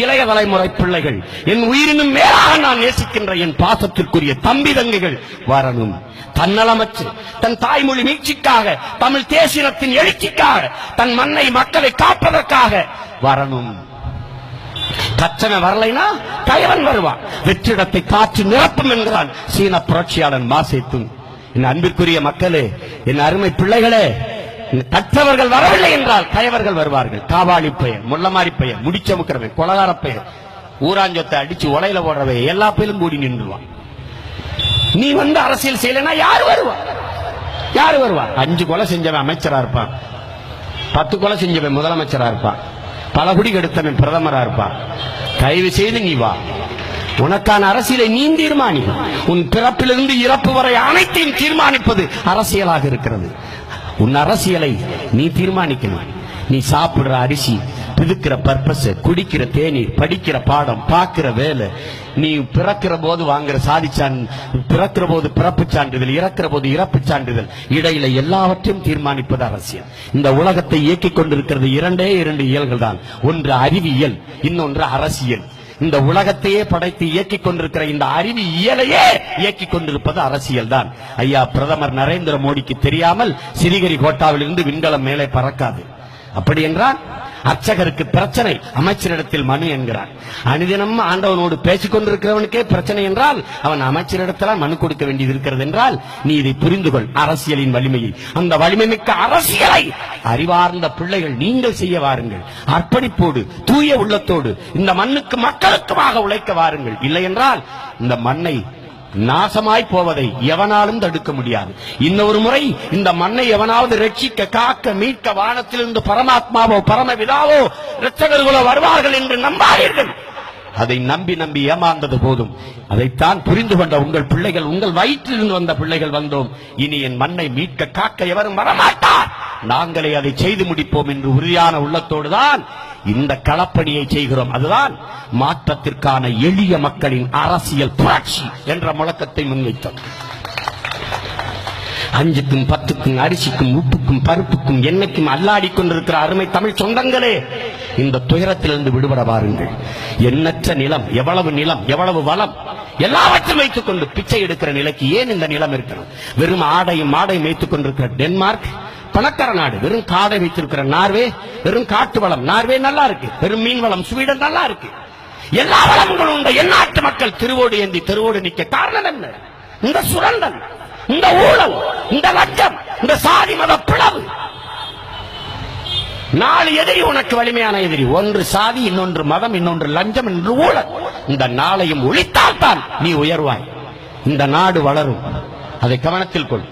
இளைய தலைமுறை பிள்ளைகள், என் உயிரினும் மேலாக நான் நேசிக்கின்ற என் பாசத்திற்குரிய தம்பி தங்கைகள் வரணும். தன்னலமற்று தன் தாய்மொழி மீட்சிக்காக, தமிழ் தேசியத்தின் எழுச்சிக்காக, தன் மண்ணை மக்களை காப்பதற்காக வரணும். கச்சனை வரலைனா கயவன் வருவான். வெற்றிடத்தை காற்று நிரப்பும் என்கிறான் சீன புரட்சியாளன் மாசேத்துங். என் அன்பிற்குரிய மக்களே, என் அருமை பிள்ளைகளே, கற்றவர்கள் வரவில்லை என்றால் கயவர்கள் வருவார்கள். காவாளி பெயர், முள்ளமாரி பெயர், முடிச்சமுக்கிறவை, கொலகார பெயர், ஊராஞ்சத்தை அடிச்சு உலையில போடுறவை எல்லா பேரும் கூடி நின்றுவான். நீ வந்து அரசியல் செய்யலனா யாரு வருவா? யாரு வருவா? 5 கொலை செஞ்சவன் அமைச்சரா இருப்பான், 10 கொலை செஞ்சவன் முதலமைச்சரா இருப்பான், பல குடி கெடுத்தவன் பிரதமரா இருப்பான். தயவு செய்து நீ வா, உனக்கான அரசியலை நீ தீர்மானி. உன் பிறப்பிலிருந்து இறப்பு வரை அனைத்தையும் தீர்மானிப்பது அரசியலாக இருக்கிறது. உன் அரசியலை நீ தீர்மானிக்கணும். நீ சாப்பிடுற அரிசி, பிதுக்கிற பர்பஸ், குடிக்கிற தேநீர், படிக்கிற பாடம், பார்க்கிற வேலை, நீ பிறக்கிற போது வாங்குற பிறக்கிற போது பிறப்பு சான்றிதழ், இறக்கிற போது இறப்பு சான்றிதழ், இடையில எல்லாவற்றையும் தீர்மானிப்பது அரசியல். இந்த உலகத்தை இயக்கிக் கொண்டிருக்கிறது 2 இயல்கள் தான். ஒன்று அறிவியல், இன்னொன்று அரசியல். இந்த உலகத்தையே படைத்து இயக்கிக் கொண்டிருக்கிற இந்த அறிவியலையே இயக்கிக் கொண்டிருப்பது அரசியல் தான். ஐயா பிரதமர் நரேந்திர மோடிக்கு தெரியாமல் சிறிகரிகோட்டாவிலிருந்து விண்கலம் மேலே பறக்காது. அப்படி என்றால் அர்ச்சகருக்கு பிரச்சனை, அமைச்சரிடத்தில் மனு என்கிறார். அனுதினம் ஆண்டவனோடு பேசிக் கொண்டிருக்கிறவனுக்கே பிரச்சனை என்றால் அவன் அமைச்சரிடத்தில் மனு கொடுக்க வேண்டியது இருக்கிறது என்றால் நீ இதை புரிந்து கொள். அரசியலின் வலிமையை, அந்த வலிமை மிக்க அரசியலை அறிவார்ந்த பிள்ளைகள் நீங்கள் செய்ய வாருங்கள். அர்ப்பணிப்போடு, தூய உள்ளத்தோடு இந்த மண்ணுக்கு மக்களுக்குமாக உழைக்க வாருங்கள். இல்லை என்றால் இந்த மண்ணை நாசமாய் போவதை எவனாலும் தடுக்க முடியாது. இன்னொரு முறை இந்த மண்ணை எவனாவது ரட்சிக்க, காக்க, மீட்க வானத்திலிருந்து பரமாத்மாவோ பரமபிதாவோ இரட்சகர்களோ வருவார்கள் என்று நம்பாதீர்கள். அதை நம்பி நம்பி ஏமாந்தது போதும். அதைத்தான் புரிந்து கொண்ட உங்கள் பிள்ளைகள், உங்கள் வயிற்றிலிருந்து வந்த பிள்ளைகள் வந்தோம். இனி என் மண்ணை மீட்க, காக்க எவரும் வரமாட்டார், நாங்களே அதை செய்து முடிப்போம் என்று உறுதியான உள்ளத்தோடு தான் இந்த களப்பணியை செய்கிறோம். அதுதான் மாற்றத்திற்கான எளிய மக்களின் அரசியல் புரட்சி என்ற முழக்கத்தை முன்வைத்தோம். 5க்கும் 10க்கும் அரிசிக்கும் உப்புக்கும் பருப்புக்கும் எண்ணெய்க்கும் அல்லாடி கொண்டிருக்கிற அருமை தமிழ் சொந்தங்களே, இந்த துயரத்திலிருந்து விடுபட வாருங்கள். எண்ணற்ற நிலம், எவ்வளவு வளம் எல்லாவற்றையும் வைத்துக் கொண்டு பிச்சை எடுக்கிற நிலைக்கு ஏன் இந்த நிலம் இருக்கிறது? வெறும் ஆடையும் மாடையும் வைத்துக் கொண்டிருக்கிற டென்மார்க் பணக்கார நாடு, வெறும் காடை வைத்திருக்கிற நார்வே, வெறும் காட்டு வளம் நார்வே நல்லா இருக்கு, வெறும் மீன் வளம் ஸ்வீடன் நல்லா இருக்கு. எல்லா வளங்களும் உண்ட எந்நாட்டு மக்கள் திருவோடு ஏந்தி தெருவோடு நிற்க காரணம் என்ன? இந்த சுரண்டல், இந்த ஊழல், இந்த லஞ்சம், இந்த சாதி மத பிளவு. 4 எதிரி உனக்கு வலிமையான எதிரி. ஒன்று சாதி, இன்னொன்று மதம், இன்னொன்று லஞ்சம், இன்னொன்று ஊழல். இந்த 4ஐயும் ஒழித்தால்தான் நீ உயர்வாய், இந்த நாடு வளரும். அதை கவனத்தில் கொள்.